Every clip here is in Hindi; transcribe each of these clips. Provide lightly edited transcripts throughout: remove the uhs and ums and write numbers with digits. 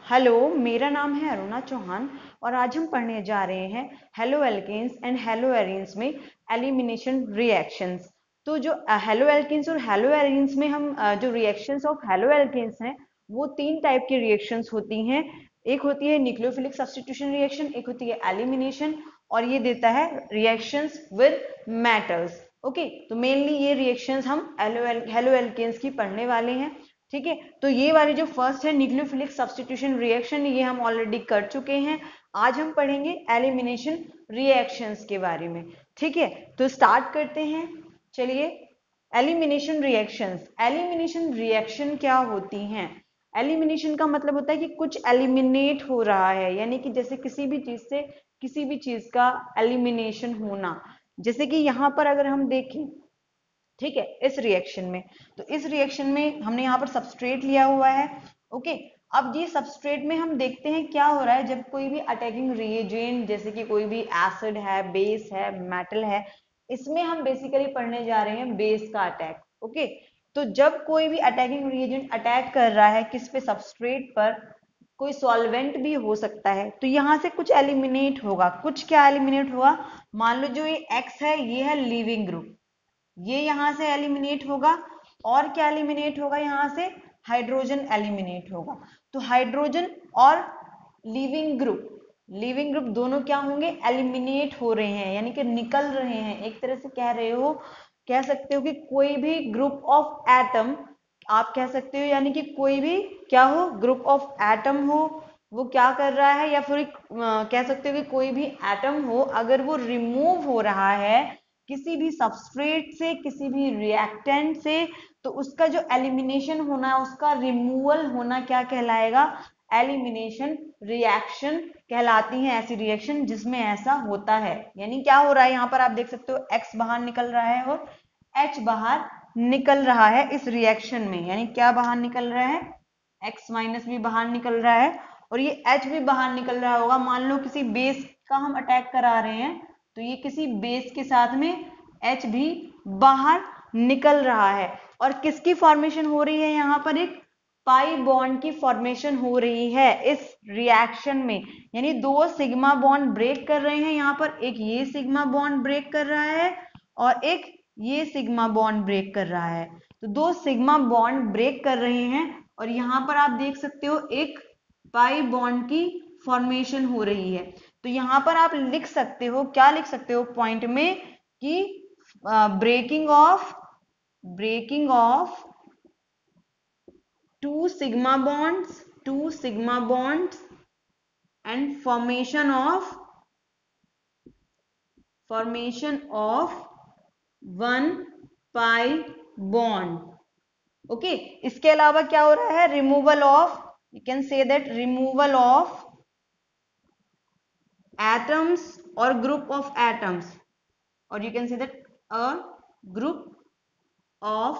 हेलो, मेरा नाम है अरुणा चौहान और आज हम पढ़ने जा रहे हैं haloalkanes and haloarenes में एलिमिनेशन रिएक्शंस। तो जो हेलो एल्केन्स और हेलो एरीन्स में हम जो रिएक्शंस ऑफ हेलो एल्केन्स हैं वो तीन टाइप की रिएक्शंस होती हैं। एक होती है न्यूक्लियोफिलिक सब्स्टिट्यूशन रिएक्शन, एक होती है एलिमिनेशन और ये देता है रिएक्शंस विद मेटल्स। ओके, तो मेनली ये रिएक्शंस हम हेलो एल्केन्स की पढ़ने वाले हैं। ठीक है, तो ये वाली जो फर्स्ट है न्यूक्लियोफिलिक सब्स्टिट्यूशन रिएक्शन, ये हम ऑलरेडी कर चुके हैं। आज हम पढ़ेंगे एलिमिनेशन रिएक्शंस के बारे में। ठीक है, तो स्टार्ट करते हैं। चलिए, एलिमिनेशन रिएक्शंस। एलिमिनेशन रिएक्शन क्या होती हैं? एलिमिनेशन का मतलब होता है कि कुछ एलिमिनेट हो रहा है, यानी कि जैसे किसी भी चीज से किसी भी चीज का एलिमिनेशन होना। जैसे कि यहाँ पर अगर हम देखें, ठीक है, इस रिएक्शन में, तो इस रिएक्शन में हमने यहाँ पर सबस्ट्रेट लिया हुआ है। ओके, अब ये सबस्ट्रेट में हम देखते हैं क्या हो रहा है जब कोई भी अटैकिंग रिएजेंट, जैसे कि कोई भी एसिड है, बेस है, मेटल है, इसमें हम बेसिकली पढ़ने जा रहे हैं बेस का अटैक। ओके, तो जब कोई भी अटैकिंग रिएजेंट अटैक कर रहा है किस पे, सबस्ट्रेट पर, कोई सॉल्वेंट भी हो सकता है, तो यहाँ से कुछ एलिमिनेट होगा। कुछ क्या एलिमिनेट होगा? मान लो जो ये एक्स है ये है लिविंग ग्रुप, ये यहां से एलिमिनेट होगा। और क्या एलिमिनेट होगा? यहां से हाइड्रोजन एलिमिनेट होगा। तो हाइड्रोजन और लिविंग ग्रुप दोनों क्या होंगे? एलिमिनेट हो रहे हैं, यानी कि निकल रहे हैं। एक तरह से कह रहे हो, कह सकते हो कि कोई भी ग्रुप ऑफ एटम, आप कह सकते हो, यानी कि कोई भी क्या हो, ग्रुप ऑफ एटम हो, वो क्या कर रहा है, या फिर कह सकते हो कि कोई भी एटम हो, अगर वो रिमूव हो रहा है किसी भी सबस्ट्रेट से, किसी भी रिएक्टेंट से, तो उसका जो एलिमिनेशन होना, उसका रिमूवल होना क्या कहलाएगा? एलिमिनेशन रिएक्शन कहलाती है ऐसी रिएक्शन जिसमें ऐसा होता है। यानी क्या हो रहा है, यहाँ पर आप देख सकते हो X बाहर निकल रहा है और H बाहर निकल रहा है इस रिएक्शन में। यानी क्या बाहर निकल रहा है? X माइनस भी बाहर निकल रहा है और ये H भी बाहर निकल रहा होगा। मान लो किसी बेस का हम अटैक करा रहे हैं, तो ये किसी बेस के साथ में H भी बाहर निकल रहा है। और किसकी फॉर्मेशन हो रही है? यहाँ पर एक पाई बॉन्ड की फॉर्मेशन हो रही है इस रिएक्शन में। यानी दो सिग्मा बॉन्ड ब्रेक कर रहे हैं यहाँ पर, एक ये सिग्मा बॉन्ड ब्रेक कर रहा है और एक ये सिग्मा बॉन्ड ब्रेक कर रहा है। तो दो सिग्मा बॉन्ड ब्रेक कर रहे हैं और यहाँ पर आप देख सकते हो एक पाई बॉन्ड की फॉर्मेशन हो रही है। तो यहाँ पर आप लिख सकते हो, क्या लिख सकते हो पॉइंट में, कि breaking of two sigma bonds and formation of one pi bond. Okay, इसके अलावा क्या हो रहा है? Removal of, you can say that removal of atoms or group of atoms, or you can say that a group of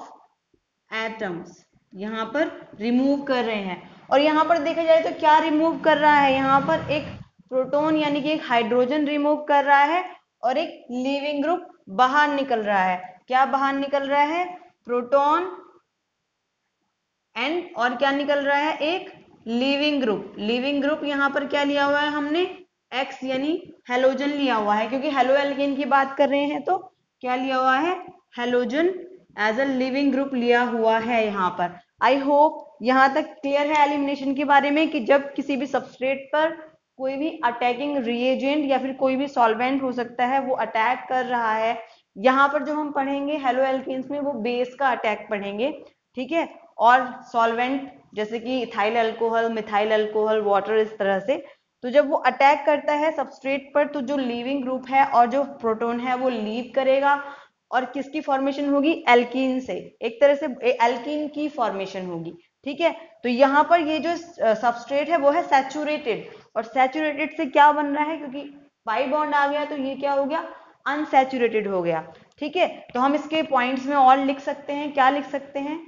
atoms यहाँ पर रिमूव कर रहे हैं। और यहाँ पर देखा जाए तो क्या रिमूव कर रहा है? यहाँ पर एक प्रोटॉन यानी कि एक हाइड्रोजन रिमूव कर रहा है और एक लिविंग ग्रुप बाहर निकल रहा है। क्या बाहर निकल रहा है? प्रोटॉन एंड, और क्या निकल रहा है? एक लिविंग ग्रुप यहाँ पर क्या लिया हुआ है हमने? X यानी हेलोजन लिया हुआ है, क्योंकि हेलो एल्केन की बात कर रहे हैं तो क्या लिया हुआ है? Halogen as a leaving group लिया हुआ है यहाँ पर। आई होप यहाँ तक क्लियर है एलिमिनेशन के बारे में, कि जब किसी भी सबस्ट्रेट पर कोई भी अटैकिंग रिएजेंट या फिर कोई भी सॉल्वेंट हो सकता है वो अटैक कर रहा है। यहाँ पर जो हम पढ़ेंगे हेलो एल्केन्स में, वो बेस का अटैक पढ़ेंगे। ठीक है, और सॉल्वेंट जैसे कि ethyl alcohol, methyl alcohol, water, इस तरह से। तो जब वो अटैक करता है सबस्ट्रेट पर, तो जो लिविंग ग्रुप है और जो प्रोटॉन है वो लीव करेगा और किसकी फॉर्मेशन होगी? एल्कीन से, एक तरह से एल्कीन की फॉर्मेशन होगी। ठीक है, तो यहाँ पर ये जो सबस्ट्रेट है वो है सैचुरेटेड, और सैचुरेटेड से क्या बन रहा है? क्योंकि पाई बॉन्ड आ गया तो ये क्या हो गया? अनसैचुरेटेड हो गया। ठीक है, तो हम इसके पॉइंट्स में और लिख सकते हैं। क्या लिख सकते हैं?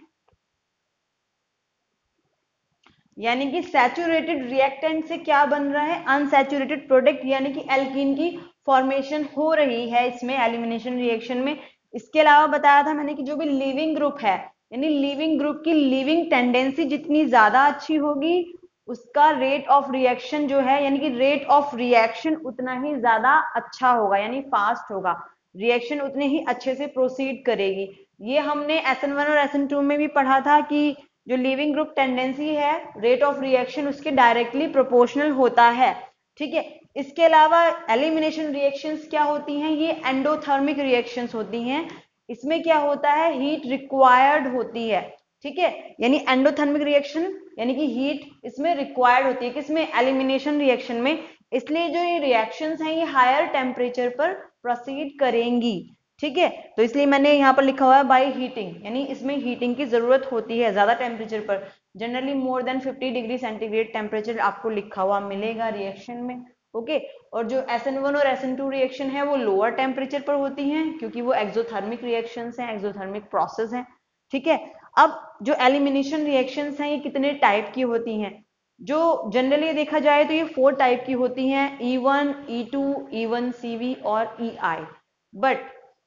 यानी कि सैचुरेटेड रिएक्टेंट से क्या बन रहा है? अनसैचुरेटेड प्रोडक्ट, यानी कि एल्कीन की फॉर्मेशन हो रही है इसमें एलिमिनेशन रिएक्शन में। इसके अलावा बताया था मैंने कि जो भी लिविंग ग्रुप है, यानी लिविंग ग्रुप की लिविंग टेंडेंसी जितनी ज्यादा अच्छी होगी, उसका रेट ऑफ रिएक्शन जो है, यानी कि रेट ऑफ रिएक्शन उतना ही ज्यादा अच्छा होगा, यानी फास्ट होगा, रिएक्शन उतने ही अच्छे से प्रोसीड करेगी। ये हमने SN1 और SN2 में भी पढ़ा था कि जो लिविंग ग्रुप टेंडेंसी है, रेट ऑफ रिएक्शन उसके डायरेक्टली प्रोपोर्शनल होता है। ठीक है, इसके अलावा एलिमिनेशन रिएक्शंस क्या होती हैं, ये एंडोथर्मिक रिएक्शंस होती हैं। इसमें क्या होता है, हीट रिक्वायर्ड होती है। ठीक है, यानी एंडोथर्मिक रिएक्शन यानी कि हीट इसमें रिक्वायर्ड होती है, किसमें, एलिमिनेशन रिएक्शन में। इसलिए जो ये रिएक्शंस हैं ये हायर टेम्परेचर पर प्रोसीड करेंगी। ठीक है, तो इसलिए मैंने यहाँ पर लिखा हुआ है बाय हीटिंग, यानी इसमें हीटिंग की जरूरत होती है ज्यादा टेम्परेचर पर। Generally more than 50 degree centigrade temperature आपको लिखा हुआ मिलेगा रिएक्शन में। ओके, और जो SN1 और SN2 रिएक्शन है वो लोअर टेम्परेचर पर होती हैं, क्योंकि वो एक्सोथर्मिक रिएक्शंस हैं, एक्सोथर्मिक प्रोसेस हैं। ठीक है, अब जो एलिमिनेशन रिएक्शंस हैं ये कितने टाइप की होती हैं, जो जनरली देखा जाए तो ये 4 टाइप की होती हैं, E1, E2, E1CV और EI। बट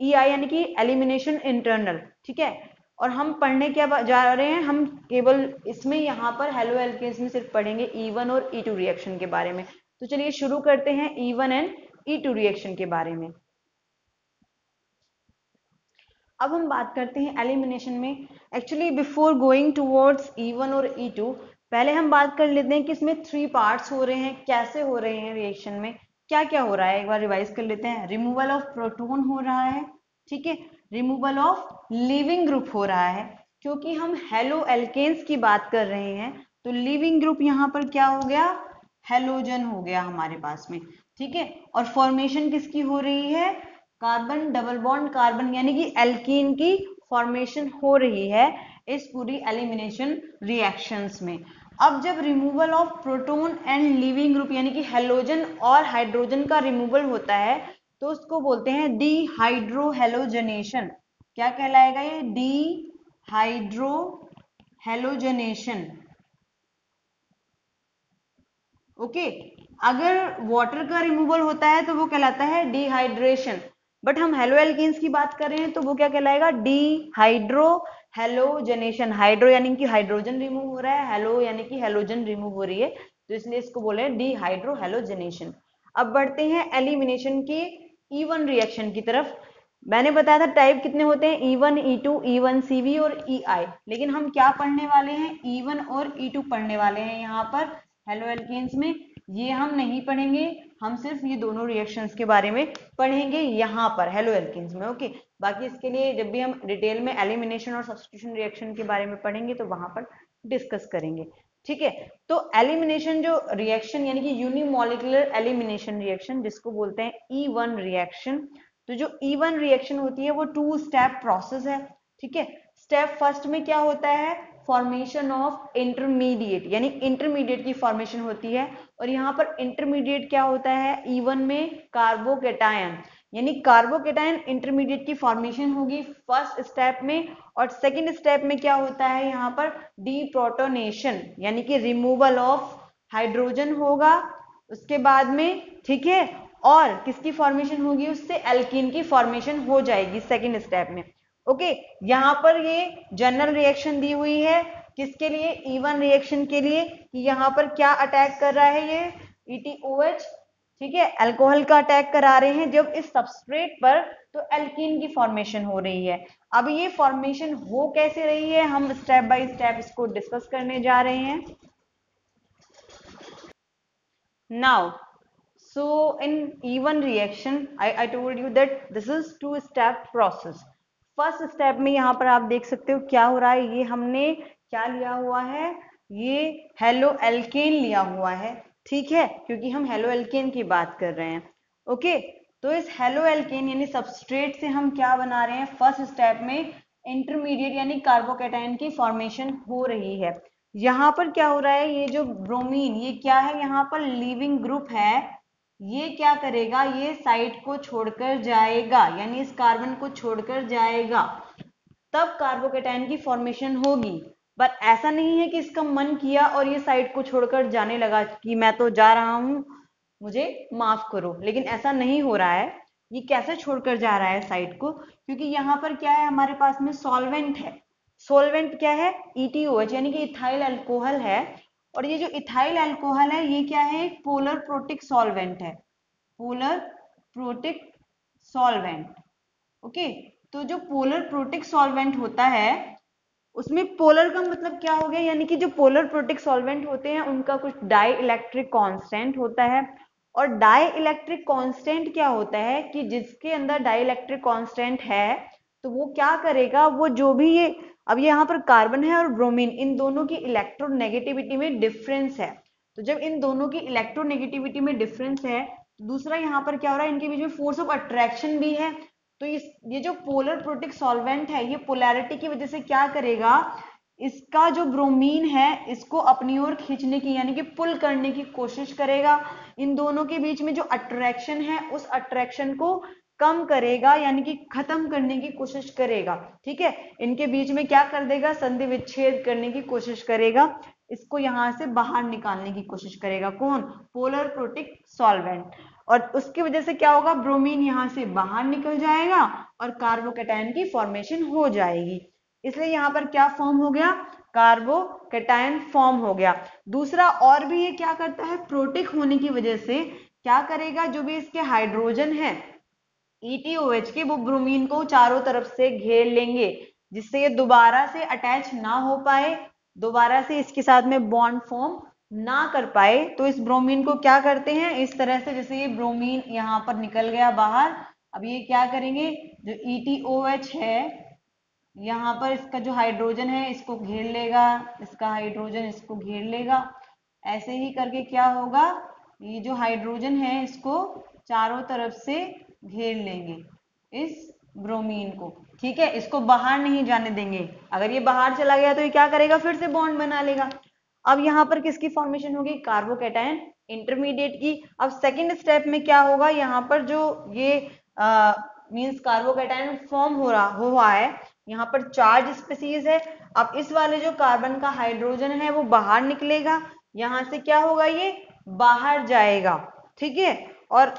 EI यानी कि एलिमिनेशन इंटरनल। ठीक है, और हम पढ़ने क्या जा रहे हैं, हम केवल इसमें यहाँ पर हेलो एल्केन्स में सिर्फ पढ़ेंगे E1 और E2 रिएक्शन के बारे में। तो चलिए शुरू करते हैं E1 एंड E2 रिएक्शन के बारे में। अब हम बात करते हैं एलिमिनेशन में। Actually before going towards E1 और E2, पहले हम बात कर लेते हैं कि इसमें 3 पार्ट्स हो रहे हैं, कैसे हो रहे हैं रिएक्शन में, क्या क्या हो रहा है, एक बार रिवाइज कर लेते हैं। रिमूवल ऑफ प्रोटॉन हो रहा है, ठीक है, रिमूवल ऑफ लिविंग ग्रुप हो रहा है, क्योंकि हम हेलो एल्केन्स की बात कर रहे हैं तो लिविंग ग्रुप यहाँ पर क्या हो गया, हेलोजन हो गया हमारे पास में। ठीक है, और फॉर्मेशन किसकी हो रही है, कार्बन डबल बॉन्ड कार्बन, यानी कि एल्कीन की फॉर्मेशन हो रही है इस पूरी एलिमिनेशन रिएक्शंस में। अब जब removal of proton and leaving group यानी कि हेलोजन और हाइड्रोजन का रिमूवल होता है तो उसको बोलते हैं डीहाइड्रोहेलोजनेशन। क्या कहलाएगा ये, डीहाइड्रोहेलोजनेशन। ओके, अगर वाटर का रिमूवल होता है तो वो कहलाता है डिहाइड्रेशन। बट हम हेलो एल्केन्स की बात कर रहे हैं तो वो क्या कहलाएगा, डिहाइड्रो हेलोजनेशन। हाइड्रो यानी कि हाइड्रोजन रिमूव हो रहा है, हेलो यानी कि हेलोजन रिमूव हो रही है, तो इसलिए इसको बोले हैं डिहाइड्रो हेलोजनेशन। अब बढ़ते हैं एलिमिनेशन के E1 रिएक्शन की तरफ। मैंने बताया था टाइप कितने होते हैं, E1, E2, E1CV और EI, लेकिन हम क्या पढ़ने वाले हैं, E1 और E2 पढ़ने वाले हैं यहाँ पर हेलो एल्केन्स में। ये हम नहीं पढ़ेंगे, हम सिर्फ ये दोनों रिएक्शंस के बारे में पढ़ेंगे यहाँ पर हेलो एल्केन्स में। ओके, बाकी इसके लिए जब भी हम डिटेल में एलिमिनेशन और सब्स्टिट्यूशन रिएक्शन के बारे में पढ़ेंगे तो वहां पर डिस्कस करेंगे। ठीक है, तो एलिमिनेशन जो रिएक्शन यानी कि यूनिमॉलिक्यूलर एलिमिनेशन रिएक्शन जिसको बोलते हैं E1 रिएक्शन, तो जो E1 रिएक्शन होती है वो 2 स्टेप प्रोसेस है। ठीक है, स्टेप फर्स्ट में क्या होता है, फॉर्मेशन ऑफ इंटरमीडिएट, यानी इंटरमीडिएट की फॉर्मेशन होती है। और यहाँ पर इंटरमीडिएट क्या होता है, E1 में कार्बोकेटायन, यानी कार्बोकेटायन इंटरमीडिएट की फॉर्मेशन होगी फर्स्ट स्टेप में। और सेकंड स्टेप में क्या होता है, यहाँ पर डीप्रोटोनेशन यानी कि रिमूवल ऑफ हाइड्रोजन होगा उसके बाद में। ठीक है, और किसकी फॉर्मेशन होगी, उससे एल्कीन की फॉर्मेशन हो जाएगी सेकंड स्टेप में। ओके, यहाँ पर ये जनरल रिएक्शन दी हुई है किसके लिए, E1 रिएक्शन के लिए, कि यहाँ पर क्या अटैक कर रहा है ये ETOH। ठीक है, अल्कोहल का अटैक करा रहे हैं जब इस सबस्ट्रेट पर, तो एल्कीन की फॉर्मेशन हो रही है। अब ये फॉर्मेशन हो कैसे रही है, हम स्टेप बाय स्टेप इसको डिस्कस करने जा रहे हैं now. So in E1 reaction, I told you that this is 2-step process. First step में यहाँ पर आप देख सकते हो क्या हो रहा है, ये हमने क्या लिया हुआ है, ये हेलो एल्केन लिया हुआ है। ठीक है, क्योंकि हम हेलो एल्केन की बात कर रहे हैं। ओके, तो इस हेलो एल्केन यानी सबस्ट्रेट से हम क्या बना रहे हैं, फर्स्ट स्टेप में इंटरमीडिएट यानी कार्बोकेटायन की फॉर्मेशन हो रही है। यहाँ पर क्या हो रहा है, ये जो ब्रोमीन ये क्या है, यहाँ पर लिविंग ग्रुप है, ये क्या करेगा, ये साइड को छोड़कर जाएगा, यानी इस कार्बन को छोड़कर जाएगा, तब कार्बोकेटायन की फॉर्मेशन होगी। पर ऐसा नहीं है कि इसका मन किया और ये साइड को छोड़कर जाने लगा कि मैं तो जा रहा हूं मुझे माफ करो, लेकिन ऐसा नहीं हो रहा है। ये कैसे छोड़कर जा रहा है साइड को, क्योंकि यहाँ पर क्या है, हमारे पास में सॉल्वेंट है। सॉल्वेंट क्या है, ETOH यानी कि इथाइल अल्कोहल है, और ये जो इथाइल अल्कोहल है ये क्या है, एक पोलर प्रोटिक सॉल्वेंट है, पोलर प्रोटिक सॉल्वेंट। ओके, तो जो पोलर प्रोटिक सॉल्वेंट होता है उसमें पोलर का मतलब क्या हो गया, यानी कि जो पोलर प्रोटिक सॉल्वेंट होते हैं उनका कुछ डाई इलेक्ट्रिक कांस्टेंट होता है। और डाई इलेक्ट्रिक कांस्टेंट क्या होता है कि जिसके अंदर डाई इलेक्ट्रिक कांस्टेंट है तो वो क्या करेगा, वो जो भी ये अब यहाँ पर कार्बन है और ब्रोमीन, इन दोनों की इलेक्ट्रोनेगेटिविटी में डिफरेंस है। तो जब इन दोनों की इलेक्ट्रोनेगेटिविटी में डिफरेंस है तो दूसरा यहाँ पर क्या हो रहा है, इनके बीच में फोर्स ऑफ अट्रैक्शन भी है। तो ये जो पोलर प्रोटिक सॉल्वेंट है ये पोलैरिटी की वजह से क्या करेगा, इसका जो ब्रोमीन है इसको अपनी ओर खींचने की यानी कि पुल करने की कोशिश करेगा। इन दोनों के बीच में जो अट्रैक्शन है उस अट्रैक्शन को कम करेगा यानी कि खत्म करने की कोशिश करेगा। ठीक है, इनके बीच में क्या कर देगा, संधि विच्छेद करने की कोशिश करेगा, इसको यहां से बाहर निकालने की कोशिश करेगा। कौन, पोलर प्रोटिक सॉल्वेंट। और उसकी वजह से क्या होगा, ब्रोमीन यहां से बाहर निकल जाएगा और कार्बोकैटायन की फॉर्मेशन हो जाएगी। इसलिए यहां पर क्या फॉर्म हो गया, कार्बोकैटायन फॉर्म हो गया। दूसरा और भी ये क्या करता है, प्रोटिक होने की वजह से क्या करेगा, जो भी इसके हाइड्रोजन है ETOH के, वो ब्रोमीन को चारों तरफ से घेर लेंगे जिससे ये दोबारा से अटैच ना हो पाए, दोबारा से इसके साथ में बॉन्ड फॉर्म ना कर पाए। तो इस ब्रोमीन को क्या करते हैं, इस तरह से, जैसे ये ब्रोमीन यहाँ पर निकल गया बाहर, अब ये क्या करेंगे, जो ETOH है यहाँ पर इसका जो हाइड्रोजन है इसको घेर लेगा, इसका हाइड्रोजन इसको घेर लेगा। ऐसे ही करके क्या होगा, ये जो हाइड्रोजन है इसको चारों तरफ से घेर लेंगे इस ब्रोमीन को। ठीक है, इसको बाहर नहीं जाने देंगे, अगर ये बाहर चला गया तो ये क्या करेगा, फिर से बॉन्ड बना लेगा। अब यहाँ पर किसकी फॉर्मेशन होगी, कार्बोकैटायन इंटरमीडिएट की। अब सेकेंड स्टेप में क्या होगा, यहाँ पर जो ये मींस कार्बोकैटायन फॉर्म हो रहा हुआ है, यहाँ पर चार्ज स्पीसीज है। अब इस वाले जो कार्बन का हाइड्रोजन है वो बाहर निकलेगा, यहां से क्या होगा, ये बाहर जाएगा। ठीक है, और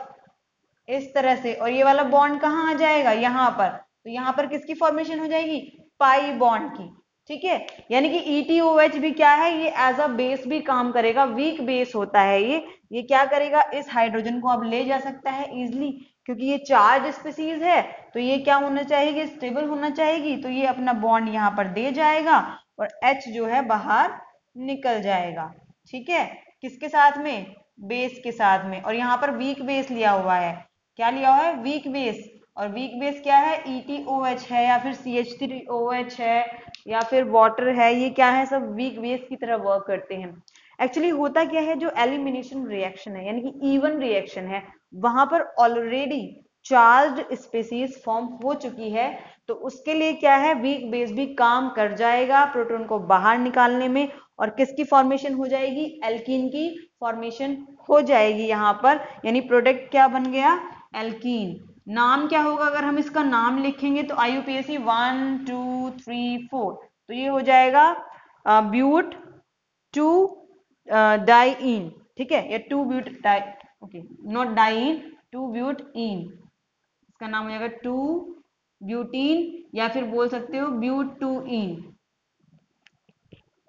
इस तरह से, और ये वाला बॉन्ड कहाँ आ जाएगा, यहाँ पर। तो यहाँ पर किसकी फॉर्मेशन हो जाएगी, पाई बॉन्ड की। ठीक है, यानी कि ETOH भी क्या है, ये एज अ बेस भी काम करेगा, वीक बेस होता है ये क्या करेगा, इस हाइड्रोजन को अब ले जा सकता है इजिली, क्योंकि ये चार्ज स्पीसीज है तो ये क्या होना चाहिए, स्टेबल होना चाहिए। तो ये अपना बॉन्ड यहाँ पर दे जाएगा और H जो है बाहर निकल जाएगा। ठीक है, किसके साथ में, बेस के साथ में। और यहाँ पर वीक बेस लिया हुआ है, क्या लिया हुआ है, वीक बेस। और वीक बेस क्या है, ETOH है या फिर CH3OH है या फिर वाटर है, ये क्या है, सब वीक बेस की तरह वर्क करते हैं। एक्चुअली होता क्या है, जो एलिमिनेशन रिएक्शन है यानी कि इवन रिएक्शन है, वहां पर ऑलरेडी चार्ज्ड स्पीसीज फॉर्म हो चुकी है, तो उसके लिए क्या है, वीक बेस भी काम कर जाएगा प्रोटॉन को बाहर निकालने में। और किसकी फॉर्मेशन हो जाएगी, एल्कीन की फॉर्मेशन हो जाएगी यहाँ पर, यानी प्रोडक्ट क्या बन गया, एल्कीन। नाम क्या होगा, अगर हम इसका नाम लिखेंगे तो IUPAC 1 2 3 4, तो ये हो जाएगा ब्यूट टू डाइइन। ठीक है, या 2 butadiene, okay not diene, 2 butyne, इसका नाम हो जाएगा 2 ब्यूटीन या फिर बोल सकते हो ब्यूट 2 इन।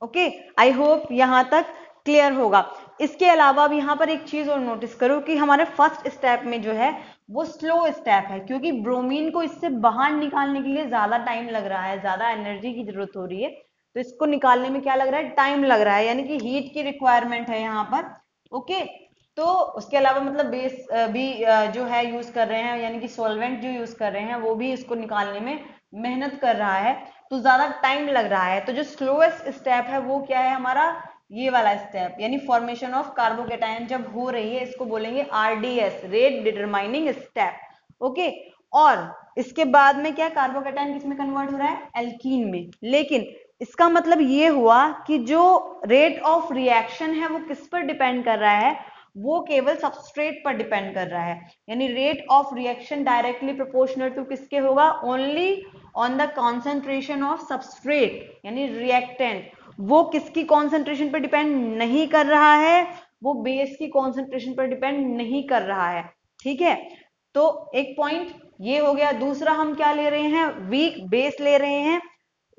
ओके, आई होप यहां तक क्लियर होगा। इसके अलावा अब यहाँ पर एक चीज और नोटिस करो कि हमारे फर्स्ट स्टेप में जो है वो स्लो स्टेप है, क्योंकि ब्रोमीन को इससे बाहर निकालने के लिए ज्यादा टाइम लग रहा है, ज्यादा एनर्जी की जरूरत हो रही है। तो इसको निकालने में क्या लग रहा है, टाइम लग रहा है, यानी कि हीट की रिक्वायरमेंट है यहाँ पर। ओके, तो उसके अलावा मतलब बेस भी जो है यूज कर रहे हैं, यानी कि सॉल्वेंट जो यूज कर रहे हैं वो भी इसको निकालने में मेहनत कर रहा है, तो ज्यादा टाइम लग रहा है। तो जो स्लोएस्ट स्टेप है वो क्या है हमारा, ये वाला स्टेप, यानी फॉर्मेशन ऑफ कार्बोकैटायन जब हो रही है इसको बोलेंगे RDS, rate determining step. Okay, और इसके बाद में क्या, कार्बोकैटायन किस में कन्वर्ट हो रहा है, एल्कीन में। लेकिन इसका मतलब ये हुआ कि जो रेट ऑफ रिएक्शन है वो किस पर डिपेंड कर रहा है, वो केवल सबस्ट्रेट पर डिपेंड कर रहा है। यानी rate of reaction directly proportional to किसके होगा, only on the concentration of substrate, यानी रिएक्टेंट। वो किसकी कॉन्सेंट्रेशन पर डिपेंड नहीं कर रहा है, वो बेस की कॉन्सेंट्रेशन पर डिपेंड नहीं कर रहा है। ठीक है, तो एक पॉइंट ये हो गया। दूसरा हम क्या ले रहे हैं, वीक बेस ले रहे हैं।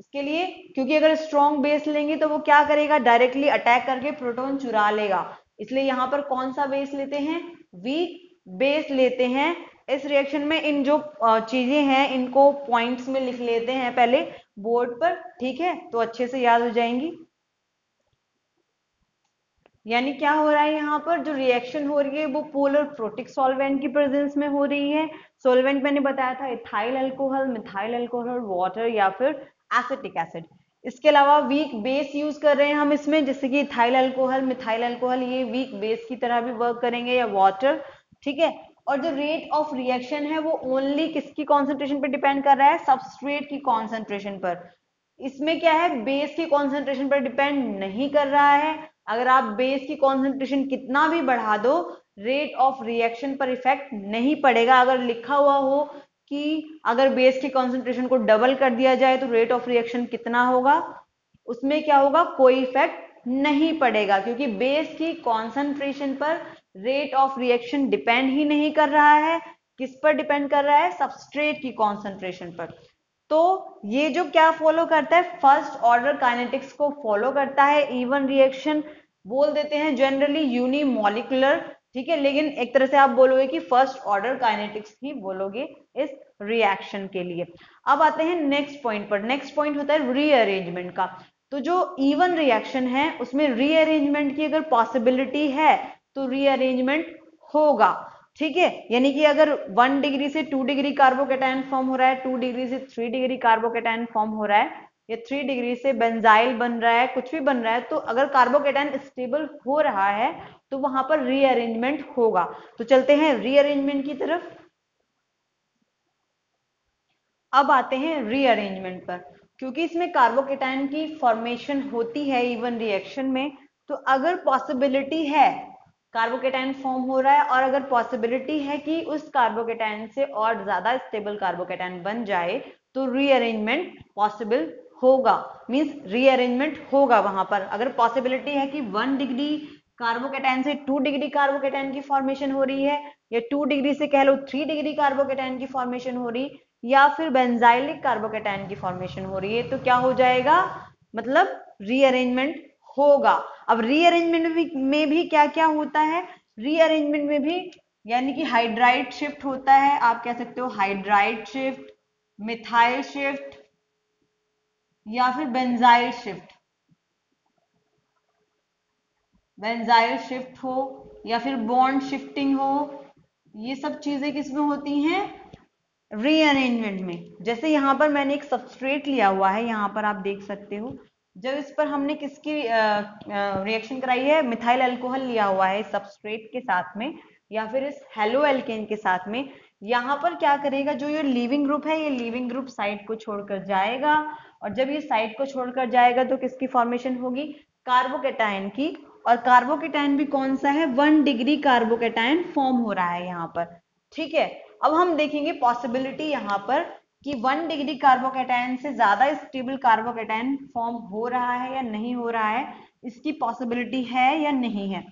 इसके लिए क्योंकि अगर स्ट्रॉन्ग बेस लेंगे तो वो क्या करेगा, डायरेक्टली अटैक करके प्रोटॉन चुरा लेगा, इसलिए यहाँ पर कौन सा बेस लेते हैं, वीक बेस लेते हैं। इस रिएक्शन में इन जो चीजें हैं इनको पॉइंट्स में लिख लेते हैं पहले बोर्ड पर, ठीक है, तो अच्छे से याद हो जाएंगी। यानी क्या हो रहा है, यहाँ पर जो रिएक्शन हो रही है वो पोलर प्रोटिक सॉल्वेंट की प्रेजेंस में हो रही है। सॉल्वेंट मैंने बताया था ethyl alcohol, methyl alcohol, water या फिर एसिटिक एसिड। इसके अलावा वीक बेस यूज कर रहे हैं हम इसमें, जैसे कि इथाइल अल्कोहल, मिथाइल अल्कोहल, ये वीक बेस की तरह भी वर्क करेंगे, या वाटर, ठीक है। और जो रेट ऑफ रिएक्शन है वो ओनली किसकी कॉन्सेंट्रेशन पर डिपेंड कर रहा है, सबस्ट्रेट की कॉन्सेंट्रेशन पर। इसमें क्या है, बेस की कॉन्सेंट्रेशन पर डिपेंड नहीं कर रहा है। अगर आप बेस की कॉन्सेंट्रेशन कितना भी बढ़ा दो, रेट ऑफ रिएक्शन पर इफेक्ट नहीं पड़ेगा। अगर लिखा हुआ हो कि अगर बेस की कॉन्सेंट्रेशन को डबल कर दिया जाए तो रेट ऑफ रिएक्शन कितना होगा, उसमें क्या होगा, कोई इफेक्ट नहीं पड़ेगा, क्योंकि बेस की कॉन्सेंट्रेशन पर रेट ऑफ रिएक्शन डिपेंड ही नहीं कर रहा है। किस पर डिपेंड कर रहा है, सबस्ट्रेट की कॉन्सेंट्रेशन पर। तो ये जो क्या फॉलो करता है, फर्स्ट ऑर्डर काइनेटिक्स को फॉलो करता है। इवन रिएक्शन बोल देते हैं जनरली यूनिमॉलिक्यूलर, ठीक है, लेकिन एक तरह से आप बोलोगे कि फर्स्ट ऑर्डर काइनेटिक्स ही बोलोगे इस रिएक्शन के लिए। अब आते हैं नेक्स्ट पॉइंट पर। नेक्स्ट पॉइंट होता है रीअरेंजमेंट का। तो जो इवन रिएक्शन है उसमें रीअरेंजमेंट की अगर पॉसिबिलिटी है तो रीअरेंजमेंट होगा, ठीक है। यानी कि अगर 1 डिग्री से 2 डिग्री कार्बोकेटायन फॉर्म हो रहा है, 2 डिग्री से 3 डिग्री कार्बोकेटायन फॉर्म हो रहा है, या 3 डिग्री से बेंजाइल बन रहा है, कुछ भी बन रहा है, तो अगर कार्बोकेटायन स्टेबल हो रहा है तो वहां पर रीअरेंजमेंट होगा। तो चलते हैं रीअरेंजमेंट की तरफ। अब आते हैं रीअरेंजमेंट पर। क्योंकि इसमें कार्बोकेटायन की फॉर्मेशन होती है इवन रिएक्शन में, तो अगर पॉसिबिलिटी है कार्बोकेटायन फॉर्म हो रहा है और अगर पॉसिबिलिटी है कि उस कार्बोकेटायन से और ज्यादा स्टेबल कार्बोकेटायन बन जाए तो रीअरेंजमेंट पॉसिबल होगा। मींस रीअरेंजमेंट होगा वहां पर। अगर पॉसिबिलिटी है कि 1 डिग्री कार्बोकेटायन से 2 डिग्री कार्बोकेटायन की फॉर्मेशन हो रही है, या 2 डिग्री से कह लो 3 डिग्री कार्बोकेटायन की फॉर्मेशन हो रही, या फिर बेंजाइलिक कार्बोकेटायन की फॉर्मेशन हो रही है, तो क्या हो जाएगा, मतलब रीअरेंजमेंट होगा। अब रीअरेंजमेंट में भी क्या क्या होता है, रीअरेंजमेंट में भी यानी कि हाइड्राइड शिफ्ट होता है। आप कह सकते हो हाइड्राइड शिफ्ट, मिथाइल शिफ्ट, या फिर बेंजाइल शिफ्ट, बेंजाइल शिफ्ट हो, या फिर बॉन्ड शिफ्टिंग हो। ये सब चीजें किसमें होती हैं, रीअरेंजमेंट में। जैसे यहाँ पर मैंने एक सबस्ट्रेट लिया हुआ है, यहाँ पर आप देख सकते हो, जब इस पर हमने किसकी रिएक्शन कराई है, मिथाइल अल्कोहल लिया हुआ है सबस्ट्रेट के साथ में, या फिर इस हेलो एल्केन के साथ में। यहाँ पर क्या करेगा, जो ये लीविंग ग्रुप है, ये लीविंग ग्रुप साइड को छोड़कर जाएगा, और जब ये साइड को छोड़कर जाएगा तो किसकी फॉर्मेशन होगी, कार्बोकेटायन की। और कार्बोकेटायन भी कौन सा है, 1 डिग्री कार्बोकेटायन फॉर्म हो रहा है यहाँ पर, ठीक है। अब हम देखेंगे पॉसिबिलिटी यहाँ पर कि 1 डिग्री कार्बोकेटायन से ज्यादा स्टेबल कार्बोकेटायन फॉर्म हो रहा है या नहीं हो रहा है, इसकी पॉसिबिलिटी है या नहीं है।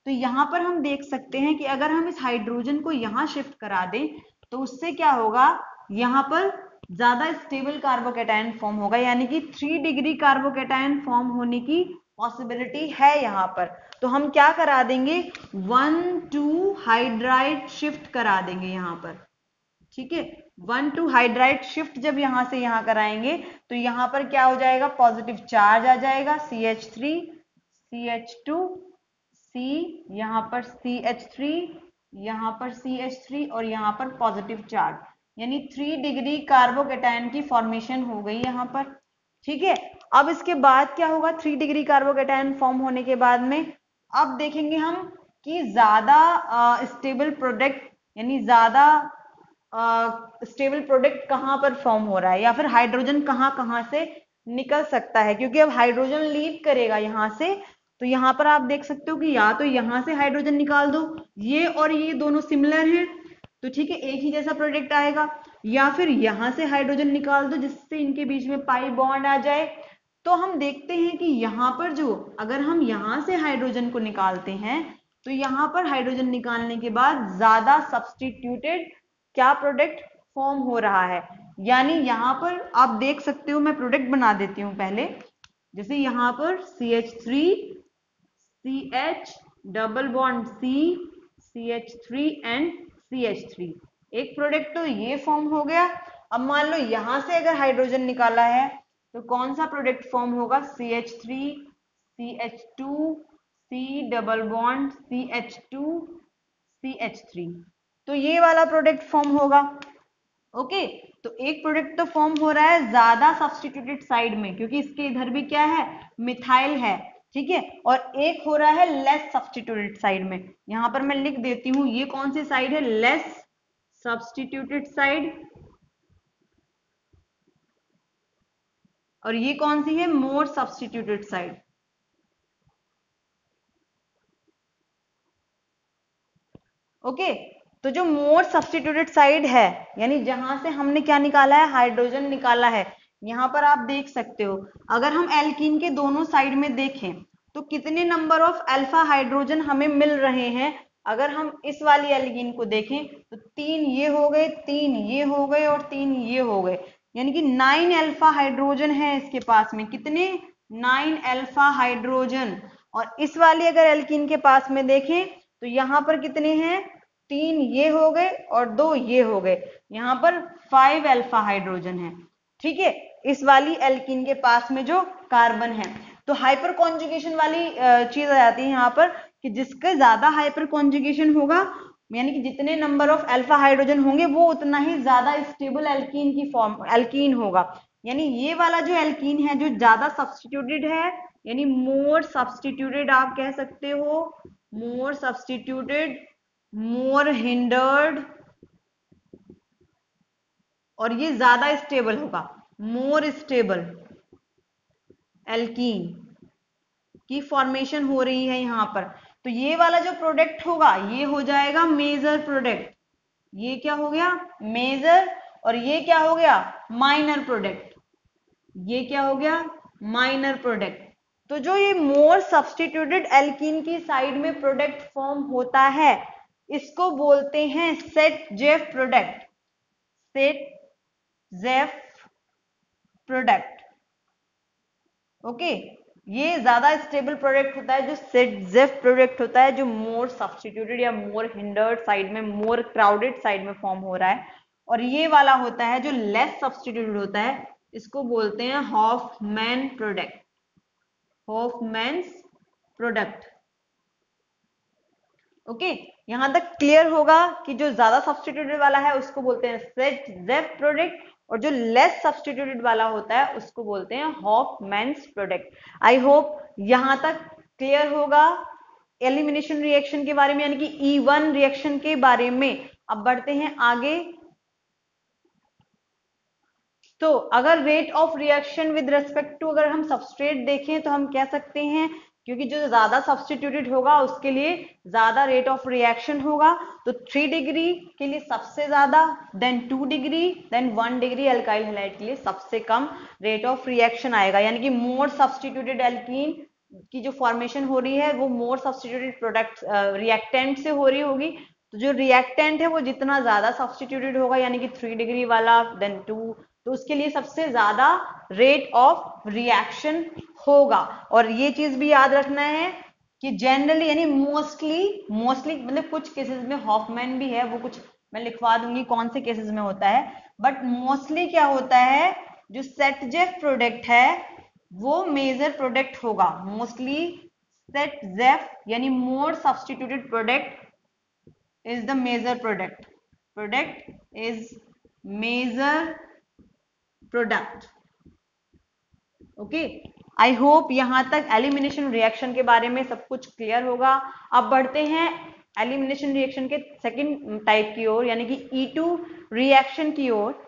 तो यहाँ पर हम देख सकते हैं कि अगर हम इस हाइड्रोजन को यहाँ शिफ्ट करा दें तो उससे क्या होगा, यहाँ पर ज्यादा स्टेबल कार्बोकेटायन फॉर्म होगा, यानी कि 3 डिग्री कार्बोकेटायन फॉर्म होने की पॉसिबिलिटी है यहाँ पर। तो हम क्या करा देंगे, 1,2 हाइड्राइड शिफ्ट करा देंगे यहाँ पर, ठीक है। 1,2 हाइड्राइड शिफ्ट जब यहां से यहां कराएंगे तो यहां पर क्या हो जाएगा, पॉजिटिव चार्ज आ जाएगा, CH3 CH2 C, यहां पर CH3, यहां पर CH3, और यहां पर पॉजिटिव चार्ज, यानी 3 डिग्री कार्बोकेटायन की फॉर्मेशन हो गई यहां पर, ठीक है। अब इसके बाद क्या होगा, 3 डिग्री कार्बोकेटायन फॉर्म होने के बाद में अब देखेंगे हम कि ज्यादा स्टेबल प्रोडक्ट, यानी ज्यादा स्टेबल प्रोडक्ट कहां पर फॉर्म हो रहा है, या फिर हाइड्रोजन कहां कहां से निकल सकता है। क्योंकि अब हाइड्रोजन लीव करेगा यहां से, तो यहां पर आप देख सकते हो कि या तो यहां से हाइड्रोजन निकाल दो, ये और ये दोनों सिमिलर हैं तो ठीक है, एक ही जैसा प्रोडक्ट आएगा, या फिर यहां से हाइड्रोजन निकाल दो जिससे इनके बीच में पाई बॉन्ड आ जाए। तो हम देखते हैं कि यहाँ पर जो, अगर हम यहां से हाइड्रोजन को निकालते हैं तो यहाँ पर हाइड्रोजन निकालने के बाद ज्यादा सब्स्टिट्यूटेड क्या प्रोडक्ट फॉर्म हो रहा है, यानी यहाँ पर आप देख सकते हो, मैं प्रोडक्ट बना देती हूँ पहले। जैसे यहाँ पर CH3 CH double bond C CH3 and CH3, एक प्रोडक्ट तो ये फॉर्म हो गया। अब मान लो यहां से अगर हाइड्रोजन निकाला है तो कौन सा प्रोडक्ट फॉर्म होगा? CH3 CH2 C double bond CH2 CH3, तो ये वाला प्रोडक्ट फॉर्म होगा। ओके, तो एक प्रोडक्ट तो फॉर्म हो रहा है ज्यादा सब्स्टिट्यूटेड साइड में, क्योंकि इसके इधर भी क्या है? मिथाइल है, ठीक है। और एक हो रहा है लेस सब्स्टिट्यूटेड साइड में। यहां पर मैं लिख देती हूं, ये कौन सी साइड है? Less substituted side. और ये कौन सी है? मोर सब्स्टिट्यूटेड साइड। ओके, तो जो मोर सब्स्टिट्यूटेड साइड है, यानी जहां से हमने क्या निकाला है? हाइड्रोजन निकाला है। यहां पर आप देख सकते हो, अगर हम एल्कीन के दोनों साइड में देखें तो कितने नंबर ऑफ अल्फा हाइड्रोजन हमें मिल रहे हैं? अगर हम इस वाली एल्कीन को देखें तो 3 ये हो गए, 3 ये हो गए और 3 ये हो गए, यानी कि 9 अल्फा हाइड्रोजन है इसके पास में। कितने? 9 अल्फा हाइड्रोजन। और इस वाली अगर एल्कीन के पास में देखें तो यहां पर कितने हैं? 3 ये हो गए और 2 ये हो गए, यहां पर 5 अल्फा हाइड्रोजन है, ठीक है, इस वाली एल्कीन के पास में जो कार्बन है। तो हाइपर कॉन्जुगेशन वाली चीज आ जाती है यहाँ पर, कि जिसका ज्यादा हाइपर कॉन्जुगेशन होगा, यानी कि जितने नंबर ऑफ अल्फा हाइड्रोजन होंगे वो उतना ही ज्यादा स्टेबल एल्कीन की फॉर्म एल्कीन होगा। यानी ये वाला जो एल्कीन है जो ज्यादा सब्स्टिट्यूटेड है, यानी मोर सब्स्टिट्यूटेड आप कह सकते हो, मोर सब्स्टिट्यूटेड, मोर हिंडर्ड, और ये ज्यादा स्टेबल होगा, मोर स्टेबल एल्कीन की फॉर्मेशन हो रही है यहां पर। तो ये वाला जो प्रोडक्ट होगा ये हो जाएगा मेजर प्रोडक्ट। ये क्या हो गया? मेजर। और ये क्या हो गया? Minor product. ये क्या हो गया? Minor product. तो जो ये मोर सब्स्टिट्यूटेड एल्कीन की साइड में प्रोडक्ट फॉर्म होता है, इसको बोलते हैं set Jeff product. Set Jeff product. Okay, ये ज्यादा स्टेबल प्रोडक्ट होता है जो सेट जेफ प्रोडक्ट होता है, जो मोर सब्स्टिट्यूटेड या मोर हिंडर्ड साइड में, मोर क्राउडेड साइड में फॉर्म हो रहा है। और ये वाला होता है जो लेस सब्स्टिट्यूटेड होता है, इसको बोलते हैं हॉफमैन प्रोडक्ट। हॉफमैन्स प्रोडक्ट। ओके, यहां तक क्लियर होगा कि जो ज्यादा सब्स्टिट्यूटेड वाला है उसको बोलते हैं सेट जेफ प्रोडक्ट, और जो लेस सब्स्टिट्यूटेड वाला होता है उसको बोलते हैं हॉफमैन्स प्रोडक्ट। आई होप यहां तक क्लियर होगा एलिमिनेशन रिएक्शन के बारे में, यानी कि E1 रिएक्शन के बारे में। अब बढ़ते हैं आगे। तो अगर rate of reaction with respect to, अगर हम सबस्ट्रेट देखें तो हम कह सकते हैं, क्योंकि जो ज्यादा सब्स्टिट्यूटेड होगा उसके लिए ज्यादा रेट ऑफ रिएक्शन होगा। तो 3 डिग्री के लिए सबसे ज्यादा, then 2 degree, then 1 degree alkyl halide के लिए सबसे कम रेट ऑफ रिएक्शन आएगा। यानी कि मोर सब्स्टिट्यूटेड एल्कीन की जो फॉर्मेशन हो रही है वो मोर सब्स्टिट्यूटेड प्रोडक्ट रिएक्टेंट से हो रही होगी। तो जो रिएक्टेंट है वो जितना ज्यादा सब्स्टिट्यूटेड होगा, यानी कि 3 डिग्री वाला, देन 2, तो उसके लिए सबसे ज्यादा रेट ऑफ रिएक्शन होगा। और ये चीज भी याद रखना है कि जनरली, यानी मोस्टली मतलब कुछ केसेस में हॉफमैन भी है, वो कुछ मैं लिखवा दूंगी कौन से केसेस में होता है, बट मोस्टली क्या होता है, जो सेट जेफ प्रोडक्ट है वो मेजर प्रोडक्ट होगा। मोस्टली सेट जेफ यानी more substituted product is the major product. Product is major product. Okay, I hope यहां तक एलिमिनेशन रिएक्शन के बारे में सब कुछ क्लियर होगा। अब बढ़ते हैं एलिमिनेशन रिएक्शन के सेकंड टाइप की ओर, यानी कि E2 रिएक्शन की ओर।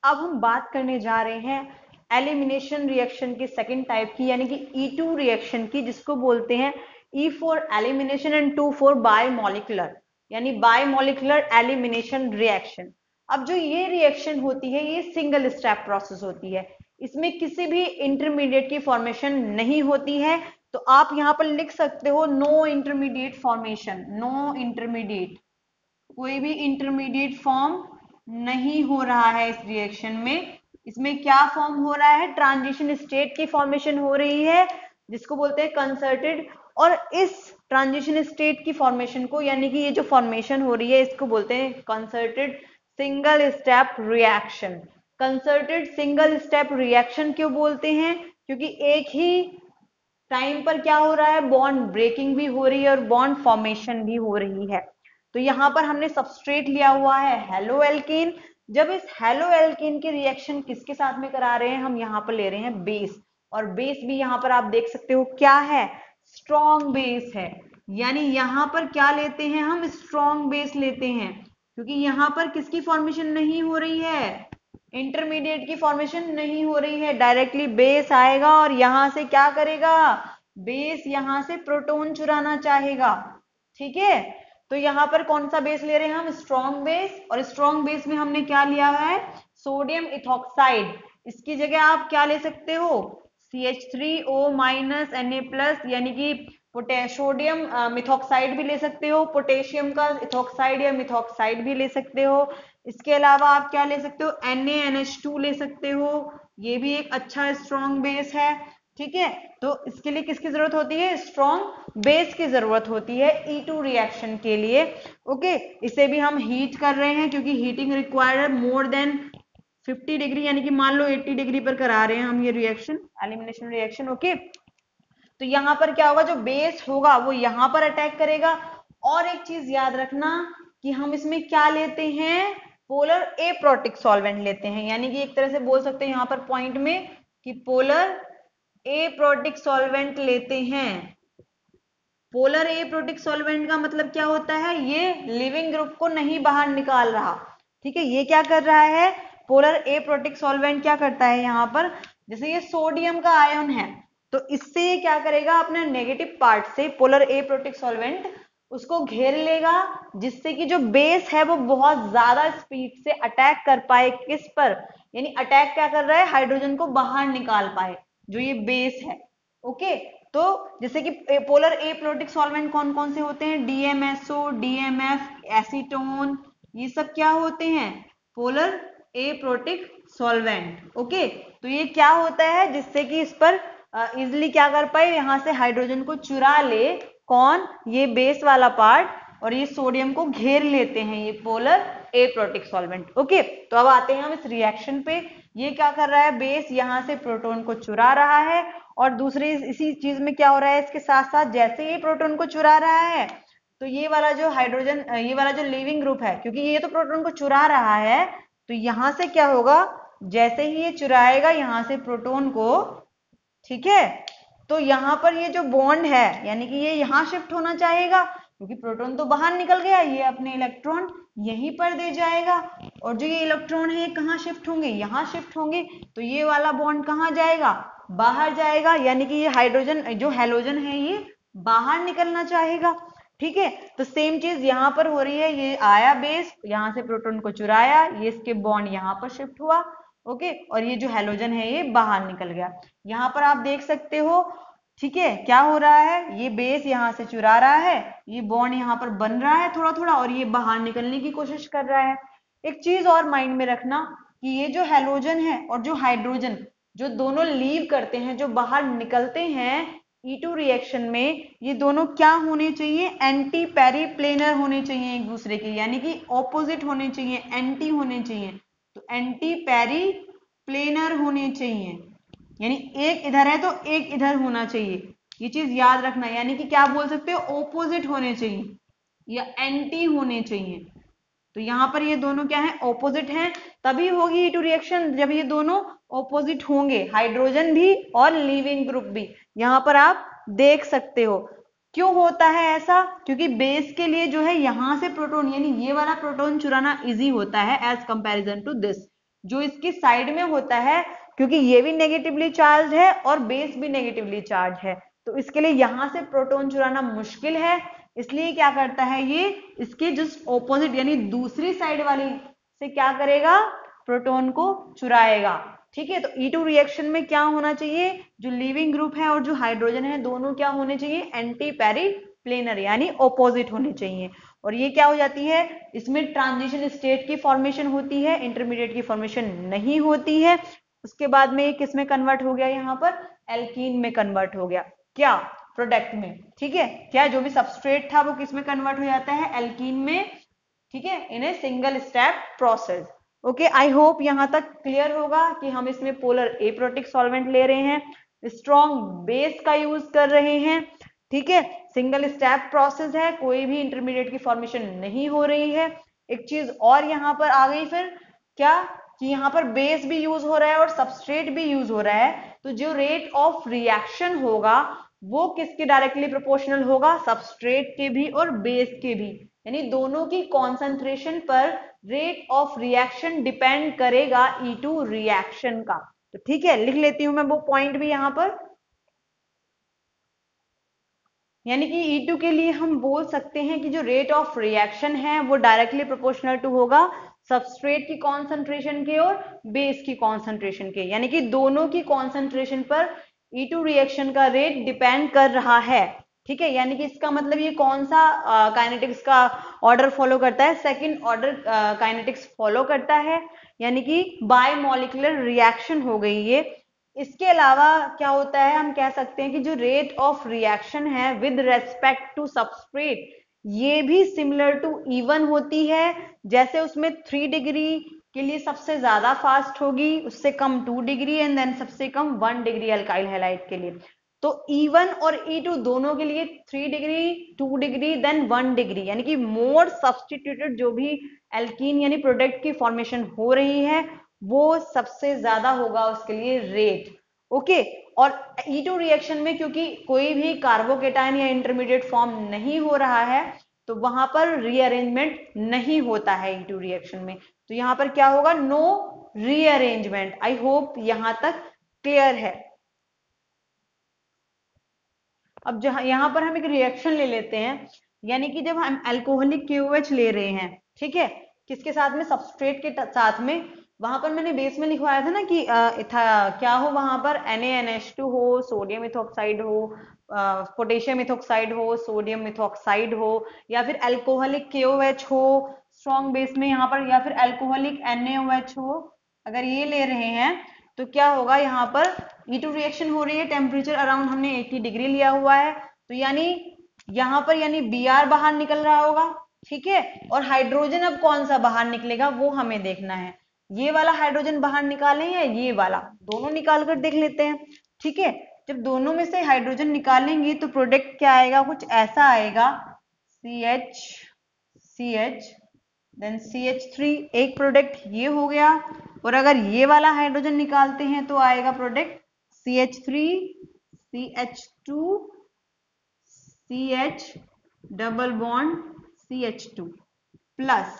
अब हम बात करने जा रहे हैं एलिमिनेशन रिएक्शन के सेकंड टाइप की, यानी कि E2 रिएक्शन की, जिसको बोलते हैं E for elimination and 2 for biomolecular, यानी बायोमोलिकुलर एलिमिनेशन रिएक्शन। अब जो ये रिएक्शन होती है ये सिंगल स्टेप प्रोसेस होती है, इसमें किसी भी इंटरमीडिएट की फॉर्मेशन नहीं होती है। तो आप यहां पर लिख सकते हो no intermediate formation, no intermediate, कोई भी इंटरमीडिएट फॉर्म नहीं हो रहा है इस रिएक्शन में। इसमें क्या फॉर्म हो रहा है, ट्रांजिशन स्टेट की फॉर्मेशन हो रही है, जिसको बोलते हैं कंसर्टेड। और इस ट्रांजिशन स्टेट की फॉर्मेशन को, यानी कि ये जो फॉर्मेशन हो रही है, इसको बोलते हैं concerted single step reaction. Concerted single step reaction क्यों बोलते हैं, क्योंकि एक ही टाइम पर क्या हो रहा है, बॉन्ड ब्रेकिंग भी हो रही है और बॉन्ड फॉर्मेशन भी हो रही है। तो यहाँ पर हमने सबस्ट्रेट लिया हुआ है हेलो एल्कीन। जब इस हेलो एल्कीन की रिएक्शन किसके साथ में करा रहे हैं, हम यहाँ पर ले रहे हैं बेस। और बेस भी यहाँ पर आप देख सकते हो क्या है, स्ट्रॉन्ग बेस है। यानी यहाँ पर क्या लेते हैं, हम स्ट्रॉन्ग बेस लेते हैं, क्योंकि यहाँ पर किसकी फॉर्मेशन नहीं हो रही है, इंटरमीडिएट की फॉर्मेशन नहीं हो रही है। डायरेक्टली बेस आएगा और यहां से क्या करेगा, बेस यहां से प्रोटॉन चुराना चाहेगा। ठीक है, तो यहां पर कौन सा बेस ले रहे हैं हम, स्ट्रॉन्ग बेस। और स्ट्रॉन्ग बेस में हमने क्या लिया है, सोडियम इथॉक्साइड। इसकी जगह आप क्या ले सकते हो, CH3O Na+, यानी कि सोडियम मिथॉक्साइड भी ले सकते हो, पोटेशियम का इथॉक्साइड या मिथॉक्साइड भी ले सकते हो। इसके अलावा आप क्या ले सकते हो, NaNH2 ले सकते हो, ये भी एक अच्छा स्ट्रॉन्ग बेस है। ठीक है, तो इसके लिए किसकी जरूरत होती है, स्ट्रॉन्ग बेस की जरूरत होती है E2 रिएक्शन के लिए। ओके, इसे भी हम हीट कर रहे हैं, क्योंकि heating required more than 50 degree, यानी कि मान लो 80 डिग्री पर करा रहे हैं हम ये रिएक्शन, एलिमिनेशन रिएक्शन। ओके, तो यहां पर क्या होगा, जो बेस होगा वो यहां पर अटैक करेगा। और एक चीज याद रखना कि हम इसमें क्या लेते हैं, पोलर एप्रोटिक सॉल्वेंट लेते हैं। यानी कि एक तरह से बोल सकते हैं यहां पर पॉइंट में कि पोलर एप्रोटिक सॉल्वेंट लेते हैं। पोलर एप्रोटिक सॉल्वेंट का मतलब क्या होता है, ये लिविंग ग्रुप को नहीं बाहर निकाल रहा। ठीक है, ये क्या कर रहा है, पोलर एप्रोटिक सॉल्वेंट क्या करता है, यहाँ पर जैसे ये सोडियम का आयन है, तो इससे ये क्या करेगा, अपने नेगेटिव पार्ट से पोलर एप्रोटिक सॉल्वेंट उसको घेर लेगा, जिससे कि जो बेस है वो बहुत ज्यादा स्पीड से अटैक कर पाए किस पर, यानी अटैक क्या कर रहा है, हाइड्रोजन को बाहर निकाल पाए, जो ये बेस है। ओके, तो जैसे कि पोलर एप्रोटिक सॉल्वेंट कौन कौन से होते हैं, DMSO, DMF, एसीटोन, ये सब क्या होते हैं, पोलर एप्रोटिक सॉल्वेंट। ओके, तो ये क्या होता है, जिससे कि इस पर इजिली क्या कर पाए, यहां से हाइड्रोजन को चुरा ले, कौन, ये बेस वाला पार्ट, और ये सोडियम को घेर लेते हैं, ये पोलर एप्रोटिक सॉल्वेंट। ओके, तो अब आते हैं हम इस रिएक्शन पे। ये क्या कर रहा है, बेस यहां से प्रोटॉन को चुरा रहा है, और दूसरी इसी चीज में क्या हो रहा है, इसके साथ साथ जैसे ये प्रोटॉन को चुरा रहा है, तो ये वाला जो हाइड्रोजन, ये वाला जो लिविंग ग्रुप है, क्योंकि ये तो प्रोटॉन को चुरा रहा है, तो यहां से क्या होगा, जैसे ही ये चुराएगा यहां से प्रोटॉन को, ठीक है, तो यहां पर ये जो बॉन्ड है, यानी कि ये यहां शिफ्ट होना चाहेगा, क्योंकि प्रोटॉन तो बाहर निकल गया, ये अपने इलेक्ट्रॉन यहीं पर दे जाएगा, और जो ये इलेक्ट्रॉन है ये कहाँ शिफ्ट होंगे, यहाँ शिफ्ट होंगे, तो ये वाला बॉन्ड कहाँ जाएगा, बाहर जाएगा, यानी कि ये हाइड्रोजन जो हैलोजन है ये बाहर निकलना चाहेगा। ठीक है, तो सेम चीज यहाँ पर हो रही है, ये आया बेस, यहाँ से प्रोटॉन को चुराया, ये इसके बॉन्ड यहाँ पर शिफ्ट हुआ। ओके, और ये जो हैलोजन है ये बाहर निकल गया। यहाँ पर आप देख सकते हो, ठीक है, क्या हो रहा है, ये बेस यहाँ से चुरा रहा है, ये बॉन्ड यहाँ पर बन रहा है थोड़ा थोड़ा, और ये बाहर निकलने की कोशिश कर रहा है। एक चीज और माइंड में रखना कि ये जो हैलोजन है और जो हाइड्रोजन, जो दोनों लीव करते हैं, जो बाहर निकलते हैं E2 रिएक्शन में, ये दोनों क्या होने चाहिए, एंटी पेरीप्लेनर होने चाहिए एक दूसरे के, यानी कि ऑपोजिट होने चाहिए, एंटी होने चाहिए। तो एंटी पेरीप्लेनर होने चाहिए, यानी एक इधर है तो एक इधर होना चाहिए, ये चीज याद रखना। यानी कि क्या बोल सकते हो, ऑपोजिट होने चाहिए या एंटी होने चाहिए। तो यहाँ पर ये दोनों क्या है, ऑपोजिट हैं, तभी होगी E2 रिएक्शन जब ये दोनों ऑपोजिट होंगे, हाइड्रोजन भी और लिविंग ग्रुप भी। यहाँ पर आप देख सकते हो क्यों होता है ऐसा, क्योंकि बेस के लिए जो है यहां से प्रोटॉन, यानी ये वाला प्रोटॉन चुराना इजी होता है एज कंपैरिजन टू दिस, जो इसकी साइड में होता है, क्योंकि ये भी नेगेटिवली चार्ज है और बेस भी नेगेटिवली चार्ज है, तो इसके लिए यहां से प्रोटॉन चुराना मुश्किल है। इसलिए क्या करता है ये, इसके जस्ट ऑपोजिट यानी दूसरी साइड वाली से क्या करेगा, प्रोटॉन को चुराएगा। ठीक है, तो E2 रिएक्शन में क्या होना चाहिए, जो लिविंग ग्रुप है और जो हाइड्रोजन है दोनों क्या होने चाहिए, एंटी पेरी प्लेनर यानी ऑपोजिट होने चाहिए। और ये क्या हो जाती है, इसमें ट्रांजिशन स्टेट की फॉर्मेशन होती है, इंटरमीडिएट की फॉर्मेशन नहीं होती है। उसके बाद में ये किस में कन्वर्ट हो गया, यहाँ पर एल्कीन में कन्वर्ट हो गया, क्या, प्रोडक्ट में। ठीक है, क्या जो भी सबस्ट्रेट था वो किस में कन्वर्ट हो जाता है, एल्कीन में। ठीक है, in a single step process. Okay, I hope यहां तक क्लियर होगा कि हम इसमें पोलर एप्रोटिक सॉल्वेंट ले रहे हैं, स्ट्रॉन्ग बेस का यूज कर रहे हैं। ठीक है, सिंगल स्टेप प्रोसेस है, कोई भी इंटरमीडिएट की फॉर्मेशन नहीं हो रही है। एक चीज और यहां पर आ गई फिर, क्या, कि यहाँ पर बेस भी यूज हो रहा है और सबस्ट्रेट भी यूज हो रहा है, तो जो रेट ऑफ रिएक्शन होगा वो किसके डायरेक्टली प्रोपोर्शनल होगा, सबस्ट्रेट के भी और बेस के भी, यानी दोनों की कॉन्सेंट्रेशन पर रेट ऑफ रिएक्शन डिपेंड करेगा E2 रिएक्शन का। तो ठीक है, लिख लेती हूं मैं वो पॉइंट भी यहां पर, यानी कि E2 के लिए हम बोल सकते हैं कि जो रेट ऑफ रिएक्शन है वो डायरेक्टली प्रोपोर्शनल टू होगा सबस्ट्रेट की कॉन्सेंट्रेशन के और बेस की कॉन्सेंट्रेशन के, यानी कि दोनों की कॉन्सेंट्रेशन पर E2 रिएक्शन का रेट डिपेंड कर रहा है। ठीक है, यानी कि इसका मतलब ये कौन सा काइनेटिक्स का ऑर्डर फॉलो करता है, सेकंड ऑर्डर काइनेटिक्स फॉलो करता है, यानी कि बायमॉलिक्यूलर रिएक्शन हो गई ये। इसके अलावा क्या होता है, हम कह सकते हैं कि जो रेट ऑफ रिएक्शन है विद रेस्पेक्ट टू सबस्ट्रेट, ये भी सिमिलर टू E1 होती है। जैसे उसमें 3 डिग्री के लिए सबसे ज्यादा फास्ट होगी, उससे कम 2 डिग्री एंड देन सबसे कम 1 डिग्री अल्काइल हैलाइड के लिए। तो E1 और E2 दोनों के लिए 3 डिग्री, 2 डिग्री देन 1 डिग्री, यानी कि मोर सब्सटीट्यूटेड जो भी एल्कीन यानी प्रोडक्ट की फॉर्मेशन हो रही है वो सबसे ज्यादा होगा उसके लिए रेट। ओके, और E2 रिएक्शन में क्योंकि कोई भी कार्बोकेटाइन या इंटरमीडिएट फॉर्म नहीं हो रहा है तो वहां पर रीअरेंजमेंट नहीं होता है E2 रिएक्शन में, तो यहां पर क्या होगा, नो रीअरेंजमेंट। आई होप यहां तक क्लियर है। अब जहां यहां पर हम एक रिएक्शन ले लेते हैं, यानी कि जब हम अल्कोहलिक KOH ले रहे हैं, ठीक है, किसके साथ में, सबस्ट्रेट के साथ में, वहां पर मैंने बेस में लिखवाया था ना कि क्या हो वहां पर, NaNH2 हो, सोडियम इथोक्साइड हो, पोटेशियम इथोक्साइड हो, सोडियम इथोक्साइड हो, या फिर अल्कोहलिक KOH हो स्ट्रॉन्ग बेस में यहाँ पर, या फिर अल्कोहलिक NaOH हो, अगर ये ले रहे हैं तो क्या होगा, यहाँ पर E2 रिएक्शन हो रही है, टेम्परेचर अराउंड हमने 80 डिग्री लिया हुआ है, तो यानी यहाँ पर यानी Br बाहर निकल रहा होगा। ठीक है, और हाइड्रोजन अब कौन सा बाहर निकलेगा वो हमें देखना है, ये वाला हाइड्रोजन बाहर निकालें या ये वाला, दोनों निकाल कर देख लेते हैं। ठीक है, जब दोनों में से हाइड्रोजन निकालेंगे तो प्रोडक्ट क्या आएगा, कुछ ऐसा आएगा, CH CH देन CH3, एक प्रोडक्ट ये हो गया। और अगर ये वाला हाइड्रोजन निकालते हैं तो आएगा product CH3 CH2 CH double bond CH2 plus.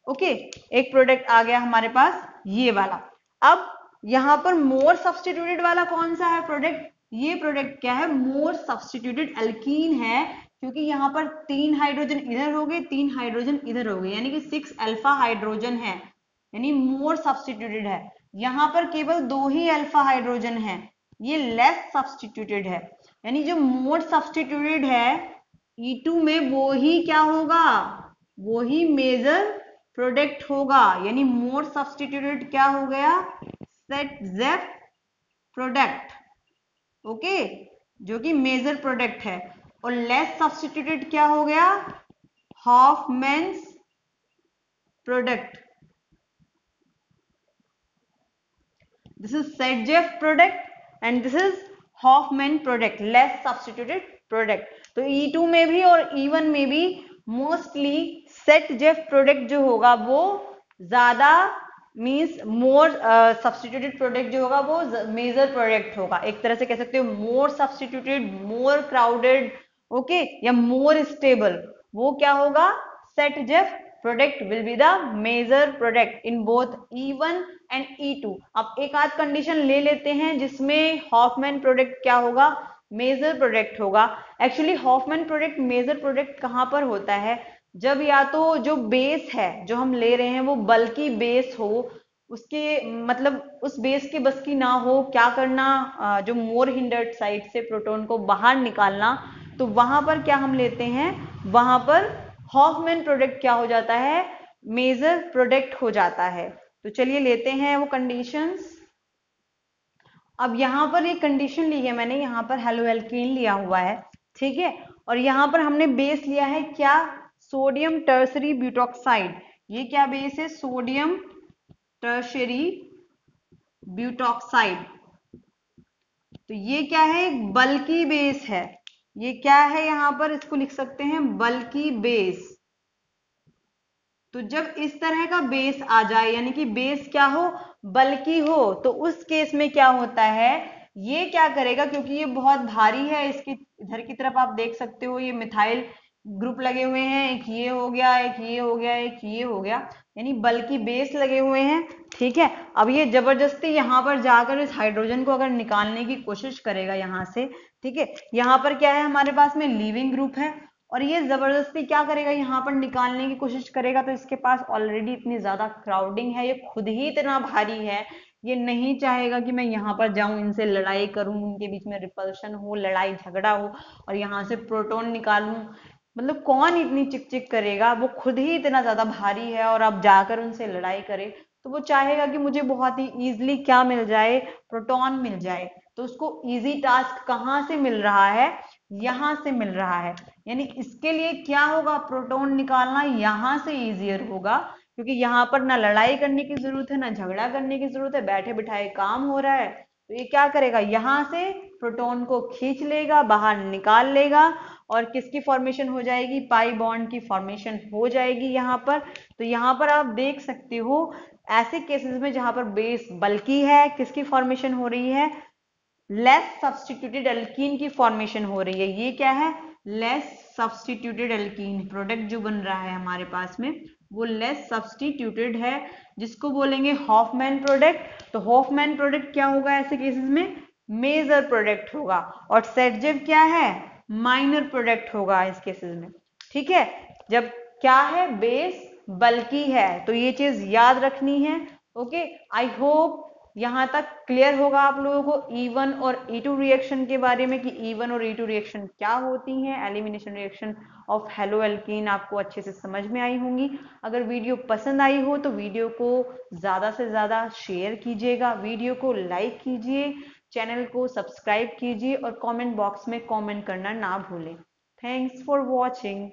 Okay, एक प्रोडक्ट आ गया हमारे पास ये वाला। अब यहां पर मोर सब्सटीट्यूटेड वाला कौन सा है प्रोडक्ट, ये प्रोडक्ट क्या है, मोर सब्सटीट्यूटेड एल्कीन है, क्योंकि यहाँ पर 3 हाइड्रोजन इधर हो गए, 3 हाइड्रोजन इधर हो गए, यानी कि 6 अल्फा हाइड्रोजन है, यानी मोर सब्सटीट्यूटेड है। यहाँ पर केवल 2 ही अल्फा हाइड्रोजन है, ये लेस सब्सटीट्यूटेड है, यानी जो मोर सब्सटीट्यूटेड है E2 में वो ही क्या होगा, वो ही मेजर प्रोडक्ट होगा, यानी मोर सब्सटीट्यूटेड क्या हो गया, सेट जेफ प्रोडक्ट। ओके, जो कि मेजर प्रोडक्ट है, और लेस सब्सटीट्यूटेड क्या हो गया, Hofmann's product. This is Saytzeff product and this is Hofmann product, less substituted product. तो E2 में भी और E1 में भी मोस्टली सेट जेफ प्रोडक्ट जो होगा वो ज्यादा मीन्स मोर सब्सटीट्यूटेड प्रोडक्ट जो होगा वो मेजर प्रोडक्ट होगा, एक तरह से कह सकते हो more substituted, more crowded, okay, या मोर स्टेबल, वो क्या होगा, Saytzeff product will be the major product in both E1 and E2। अब एक आध कंडीशन ले लेते हैं जिसमें हॉफमैन प्रोडक्ट क्या होगा, मेजर प्रोडक्ट होगा। Actually Hofmann product major product कहां पर होता है, जब या तो जो बेस है जो हम ले रहे हैं वो बल्कि बेस हो, उसके मतलब उस बेस के बस की ना हो क्या करना, जो मोर हिंडर्ड साइड से प्रोटॉन को बाहर निकालना, तो वहां पर क्या हम लेते हैं, वहां पर हॉफमैन प्रोडक्ट क्या हो जाता है, मेजर प्रोडक्ट हो जाता है। तो चलिए लेते हैं वो कंडीशंस। अब यहां पर ये कंडीशन ली है मैंने, यहां पर हेलोएल्कीन लिया हुआ है, ठीक है, और यहां पर हमने बेस लिया है क्या, सोडियम टर्सरी ब्यूटॉक्साइड। ये क्या बेस है, सोडियम टर्शरी ब्यूटॉक्साइड। तो ये क्या है, एक बल्की बेस है। ये क्या है, यहां पर इसको लिख सकते हैं बल्की बेस। तो जब इस तरह का बेस आ जाए, यानी कि बेस क्या हो, बल्की हो, तो उस केस में क्या होता है, ये क्या करेगा, क्योंकि ये बहुत भारी है, इसकी इधर की तरफ आप देख सकते हो ये मिथाइल ग्रुप लगे हुए हैं, एक ये हो गया, एक ये हो गया, एक ये हो गया, यानी बल्कि बेस लगे हुए हैं, ठीक है। अब ये जबरदस्ती यहां पर जाकर इस हाइड्रोजन को अगर निकालने की कोशिश करेगा यहां से, ठीक है, यहां पर क्या है हमारे पास में लीविंग ग्रुप है, और ये जबरदस्ती क्या करेगा, यहाँ पर निकालने की कोशिश करेगा, तो इसके पास ऑलरेडी इतनी ज्यादा क्राउडिंग है, ये खुद ही इतना भारी है, ये नहीं चाहेगा कि मैं यहाँ पर जाऊं, इनसे लड़ाई करूं, इनके बीच में रिपल्शन हो, लड़ाई झगड़ा हो और यहाँ से प्रोटॉन निकालूं। मतलब कौन इतनी चिक चिक करेगा, वो खुद ही इतना ज्यादा भारी है, और अब जाकर उनसे लड़ाई करे, तो वो चाहेगा कि मुझे बहुत ही इजीली क्या मिल जाए, प्रोटॉन मिल जाए। तो उसको इजी टास्क कहाँ से मिल रहा है, यहां से मिल रहा है, यानी इसके लिए क्या होगा, प्रोटॉन निकालना यहां से इजियर होगा, क्योंकि यहाँ पर ना लड़ाई करने की जरूरत है, ना झगड़ा करने की जरूरत है, बैठे बिठाए काम हो रहा है। तो ये क्या करेगा, यहां से प्रोटॉन को खींच लेगा, बाहर निकाल लेगा, और किसकी फॉर्मेशन हो जाएगी, पाई बॉन्ड की फॉर्मेशन हो जाएगी यहाँ पर। तो यहाँ पर आप देख सकते हो ऐसे केसेस में जहां पर बेस बल्की है, किसकी फॉर्मेशन हो रही है, लेस सब्स्टिट्यूटेड एल्कीन की फॉर्मेशन हो रही है। ये क्या है, लेस सब्स्टिट्यूटेड एल्कीन, प्रोडक्ट जो बन रहा है हमारे पास में वो लेस सब्स्टिट्यूटेड है, जिसको बोलेंगे हॉफमैन प्रोडक्ट। तो हॉफमैन प्रोडक्ट क्या होगा ऐसे केसेस में, मेजर प्रोडक्ट होगा, और सेटजेव क्या है, माइनर प्रोडक्ट होगा इस केसेस में, ठीक है। जब क्या है, बेस बल्की है, तो ये चीज याद रखनी है। ओके, आई होप यहां तक क्लियर होगा आप लोगों को E1 और E2 रिएक्शन के बारे में, कि E1 और E2 रिएक्शन क्या होती हैं, एलिमिनेशन रिएक्शन ऑफ हेलोएल्कीन आपको अच्छे से समझ में आई होंगी। अगर वीडियो पसंद आई हो तो वीडियो को ज्यादा से ज्यादा शेयर कीजिएगा, वीडियो को लाइक कीजिए, चैनल को सब्सक्राइब कीजिए, और कमेंट बॉक्स में कमेंट करना ना भूलें। Thanks for watching.